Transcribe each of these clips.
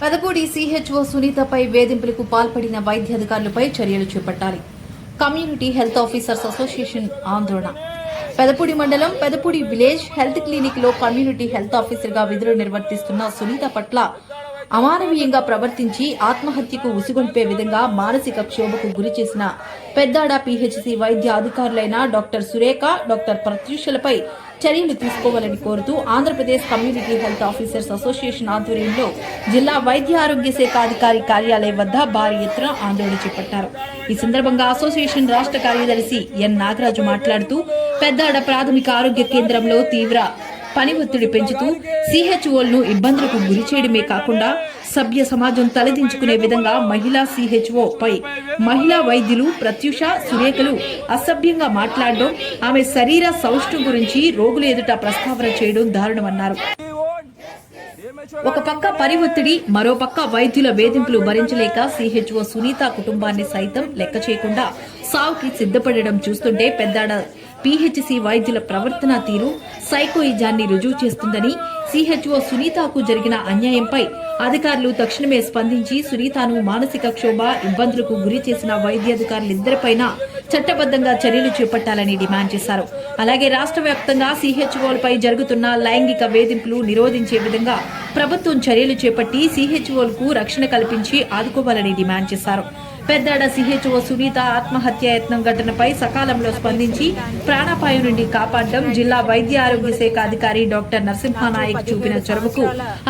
Pedapudi CHO సునీతపై వేధింపులకు పాల్పడిన వైద్య అధికారులపై చర్యలు చేపట్టాలి. కమ్యూనిటీ హెల్త్ ఆఫీసర్స్ అసోసియేషన్ ఆందోళన. పెదపూడి మండలం పెదపూడి విలేజ్ హెల్త్ క్లినిక్ లో కమ్యూనిటీ హెల్త్ ఆఫీసర్ గా విధులు నిర్వర్తిస్తున్న సునీత పట్ల అమానవీయంగా ప్రవర్తించి ఆత్మహత్యకు ఉసిగొల్పే విధంగా మానసిక క్షోభకు గురి చేసిన పెద్దాడ పీహెచ్సీ వైద్య అధికారులైన డాక్టర్ సురేఖ, డాక్టర్ ప్రత్యూషలపై చర్యలు తీసుకోవాలని కోరుతూ Andhra Pradesh community health officers association ఆధ్వర్యంలో జిల్లా వైద్య ఆరోగ్య శాఖ అధికారి కార్యాలయం వద్ద భారీ ఎత్తున ఆందోళన చేపట్టారు. ఈ సందర్భంగా అసోసియేషన్ రాష్ట్ర కార్యదర్శి ఎన్ నాగరాజు మాట్లాడుతూ పెద్దాడ ప్రాథమిక ఆరోగ్య కేంద్రంలో తీవ్ర పని ఒత్తిడి పెంచుతూ సిహెచ్ఓలను ఇబ్బందులకు గురి చేయడమే కాకుండా సభ్య సమాజం తలదించుకునే విధంగా మహిళా సిహెచ్ఓ పై మహిళా వైద్యులు ప్రత్యూష, సురేఖలు అసభ్యంగా మాట్లాడడం, ఆమె శరీర సౌష్ఠవం గురించి రోగుల ఎదుట ప్రస్తావన చేయడం దారుణమన్నారు. ఒక పక్క పని ఒత్తిడి, మరో పక్క వైద్యుల వేధింపులు భరించలేక సిహెచ్ఓ సునీత కుటుంబాన్ని సైతం లెక్క చేయకుండా సావుకి సిద్ధపడడం చూస్తుంటే పెద్దాడ పీహెచ్సీ వైద్యుల ప్రవర్తన తీరు సైకోయిజాన్ని రుజువు చేస్తుందని, సిహెచ్ఓ సునీతకు జరిగిన అన్యాయంపై అధికారులు తక్షణమే స్పందించి సునీతను మానసిక క్షోభ, ఇబ్బందులకు గురి చేసిన వైద్యాధికారులిద్దరిపైన చట్టబద్దంగా చర్యలు చేపట్టాలని డిమాండ్ చేశారు. అలాగే రాష్ట్ర వ్యాప్తంగా సిహెచ్ఓలపై జరుగుతున్న లైంగిక వేధింపులు నిరోధించే విధంగా ప్రభుత్వం చర్యలు చేపట్టి సిహెచ్ఓలకు రక్షణ కల్పించి ఆదుకోవాలని డిమాండ్ చేశారు. పెద్దాడ సిహెచ్ఓ సునీత ఆత్మహత్యాయత్నం ఘటనపై సకాలంలో స్పందించి ప్రాణాపాయం నుండి కాపాడడం జిల్లా వైద్య ఆరోగ్య శాఖ అధికారి డాక్టర్ నరసింహానాయక్ చూపిన చొరవకు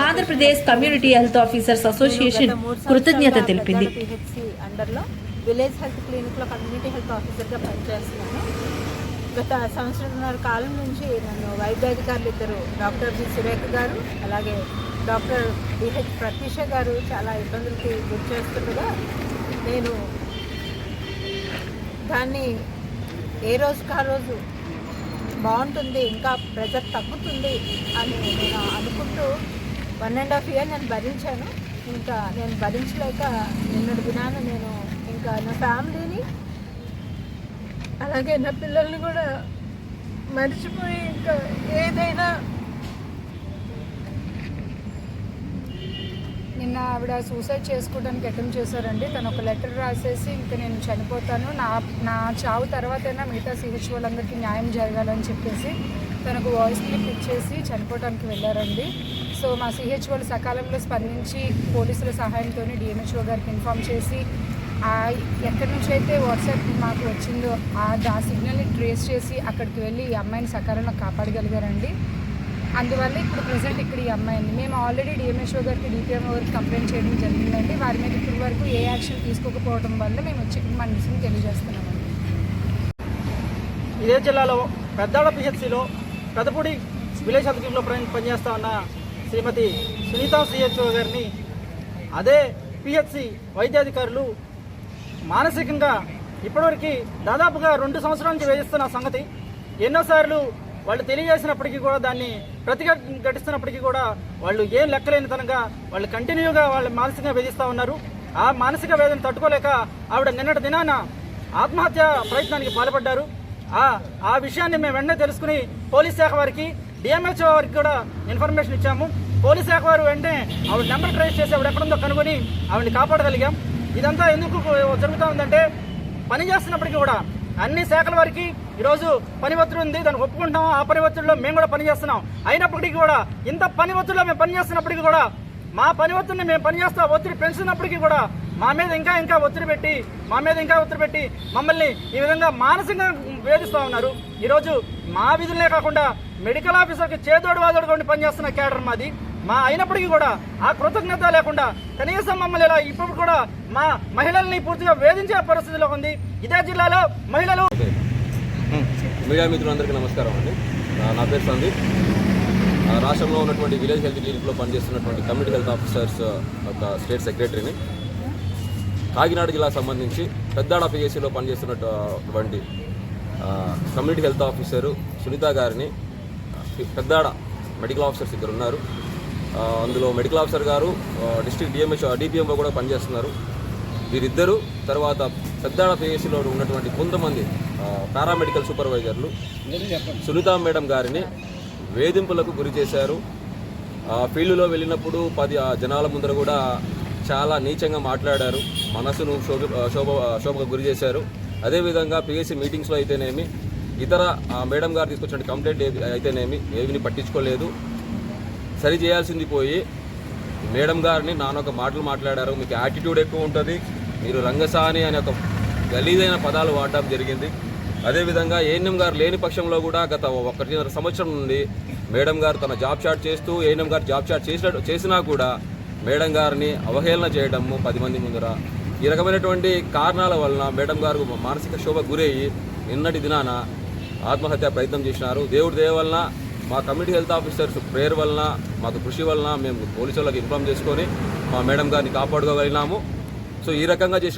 Andhra Pradesh community health officers association కృతజ్ఞత తెలిపింది. విలేజ్ హెల్త్ క్లినిక్ లో కమ్యూనిటీ హెల్త్ ఆఫీసర్ గా పనిచేస్తున్నాను. గత సంవత్సరంన్నర కాలం నుంచి నన్ను వైద్యాధికారులు ఇద్దరు డాక్టర్ జి సురేఖ గారు, అలాగే డాక్టర్ బిహెచ్ ప్రత్యూష గారు చాలా ఇబ్బందులకి గురి చేస్తుండగా నేను దాన్ని ఏ రోజుకి ఆ రోజు బాగుంటుంది, ఇంకా ప్రెజర్ తగ్గుతుంది అని నేను అనుకుంటూ 1.5 years నేను భరించాను. ఇంకా నేను భరించలేక నిన్నటి దినాన నేను ఇంకా నా ఫ్యామిలీని అలాగే నా పిల్లల్ని కూడా మర్చిపోయి ఇంకా ఏదైనా నిన్న ఆవిడ సూసైడ్ చేసుకోవడానికి అటెంప్ట్ చేశారండి. తను ఒక లెటర్ రాసేసి ఇంకా నేను చనిపోతాను, నా చావు తర్వాతైనా మిగతా సిహెచ్ఓలందరికీ న్యాయం జరగాలని చెప్పేసి తనకు వాయిస్ క్లిప్ ఇచ్చేసి చనిపోవడానికి వెళ్ళారండి. సో మా సిహెచ్ఓలు సకాలంలో స్పందించి పోలీసుల సహాయంతో డిఎంహెచ్ఓ గారికి ఇన్ఫామ్ చేసి ఎక్కడి నుంచి అయితే వాట్సాప్ మాకు వచ్చిందో ఆ సిగ్నల్ని ట్రేస్ చేసి అక్కడికి వెళ్ళి ఈ అమ్మాయిని సకాలంలో కాపాడగలిగారండి. అందువల్ల ఇప్పుడు ప్రజెంట్ ఇక్కడ ఈ అమ్మాయిని మేము ఆల్రెడీ డిఎంహెచ్ఓ గారికి, డిపిఎంఓ గారికి కంప్లైంట్ చేయడం జరిగిందండి. వారి మీద ఇప్పటి వరకు ఏ యాక్షన్ తీసుకోకపోవడం వల్ల మేము వచ్చి ఇక్కడ మన విషయం తెలియజేస్తున్నామండి. ఇదే జిల్లాలో పెద్దాడ పిహెచ్సిలో పెదపూడి విలేజ్ హెల్త్ క్లినిక్లో పనిచేస్తా ఉన్న శ్రీమతి సునీత సిహెచ్ఓ గారిని అదే పిహెచ్సి వైద్యాధికారులు మానసికంగా ఇప్పటివరకు దాదాపుగా 2 సంవత్సరాల నుంచి వేధిస్తున్న సంగతి ఎన్నోసార్లు వాళ్ళు తెలియజేసినప్పటికీ కూడా దాన్ని ప్రతిఘటిస్తున్నప్పటికీ కూడా వాళ్ళు ఏం లెక్కలేనితనంగా వాళ్ళు కంటిన్యూగా వాళ్ళు మానసికంగా వేధిస్తూ ఉన్నారు. ఆ మానసిక వేదన తట్టుకోలేక ఆవిడ నిన్నటి దినాన ఆత్మహత్య ప్రయత్నానికి పాల్పడ్డారు. ఆ విషయాన్ని మేము వెంటనే తెలుసుకుని పోలీస్ శాఖ వారికి, డిఎంహెచ్ఓ వారికి కూడా ఇన్ఫర్మేషన్ ఇచ్చాము. పోలీస్ శాఖ వారు వెంటనే ఆవిడ నెంబర్ ట్రేస్ చేసి ఆవిడ ఎక్కడుందో కనుగొని ఆవిడని కాపాడగలిగాం. ఇదంతా ఎందుకు జరుగుతూ ఉందంటే పని చేస్తున్నప్పటికీ కూడా అన్ని శాఖల వారికి ఈరోజు పని ఒత్తిడి ఉంది, దాన్ని ఒప్పుకుంటాం. ఆ పని ఒత్తిడిలో మేము కూడా పనిచేస్తున్నాం. అయినప్పటికీ కూడా ఇంత పని ఒత్తిడిలో మేము పనిచేస్తున్నప్పటికీ కూడా మా పని ఒత్తిడిని మేము పనిచేస్తా ఒత్తిడి పెంచుతున్నప్పటికీ కూడా మా మీద ఇంకా ఒత్తిడి పెట్టి మమ్మల్ని ఈ విధంగా మానసికంగా వేధిస్తూ ఉన్నారు. ఈరోజు మా విధులనే కాకుండా మెడికల్ ఆఫీసర్కి చేదోడు వాదోడుగా ఉండి పనిచేస్తున్న కేడర్ మాది. అయినప్పటికీ కూడా ఆ కృతజ్ఞత లేకుండా కనీసం మమ్మల్ని ఇలా ఇప్పుడు కూడా మా మహిళల్ని పూర్తిగా వేధించే పరిస్థితిలో ఉంది. ఇదే జిల్లాలో మహిళలు. మీడియా మిత్రులందరికీ నమస్కారం అండి. నా పేరు సందీప్. రాష్ట్రంలో ఉన్నటువంటి విలేజ్ హెల్త్ క్లినిక్లో పనిచేస్తున్నటువంటి కమ్యూనిటీ హెల్త్ ఆఫీసర్స్ ఒక స్టేట్ సెక్రటరీని. కాకినాడ జిల్లాకు సంబంధించి పెద్దాడ పిఎస్సిలో పనిచేస్తున్నటువంటి కమ్యూనిటీ హెల్త్ ఆఫీసరు సునీత గారిని పెద్దాడ మెడికల్ ఆఫీసర్స్ ఇద్దరు ఉన్నారు. అందులో మెడికల్ ఆఫీసర్ గారు డిస్ట్రిక్ట్ డిపిఎంఓ కూడా పనిచేస్తున్నారు. వీరిద్దరూ తర్వాత పెద్దాడ పిఎస్సిలో ఉన్నటువంటి కొంతమంది ఫీల్డ్లో వెళ్ళినప్పుడు 10 జనాల ముందర కూడా చాలా నీచంగా మాట్లాడారు, మనసును శోభకు గురి చేశారు. అదేవిధంగా పిఎస్సి మీటింగ్స్లో అయితేనేమి, ఇతర మేడం గారు తీసుకొచ్చిన కంప్లైంట్ అయితేనేమి ఏవిని పట్టించుకోలేదు. సరి చేయాల్సింది పోయి మేడం గారిని నానొక మాటలు మాట్లాడారు. మీకు యాటిట్యూడ్ ఎక్కువ ఉంటుంది, మీరు రంగసాని అనే ఒక గలీదైన పదాలు వాడడం జరిగింది. అదేవిధంగా ఏఎన్ఎం గారు లేని పక్షంలో కూడా గత 1.5 సంవత్సరం నుండి మేడం గారు తన జాబ్ షాట్ చేస్తూ ఏఎన్ఎం గారు జాబ్ షాట్ చేసినా కూడా మేడం గారిని అవహేళన చేయడము 10 మంది ముందర. ఈ రకమైనటువంటి కారణాల వలన మేడం గారు మానసిక శోభకు గురయ్యి నిన్నటి దినాన ఆత్మహత్య ప్రయత్నం చేసినారు. దేవుడి దయ వలన, మా కమ్యూనిటీ హెల్త్ ఆఫీసర్స్ ప్రేయర్ వలన, మాకు కృషి వలన మేము పోలీసు వాళ్ళకి ఇన్ఫార్మ్ చేసుకొని మా మేడం గారిని కాపాడుకోగలిగినాము. సో ఈ రకంగా చేసిన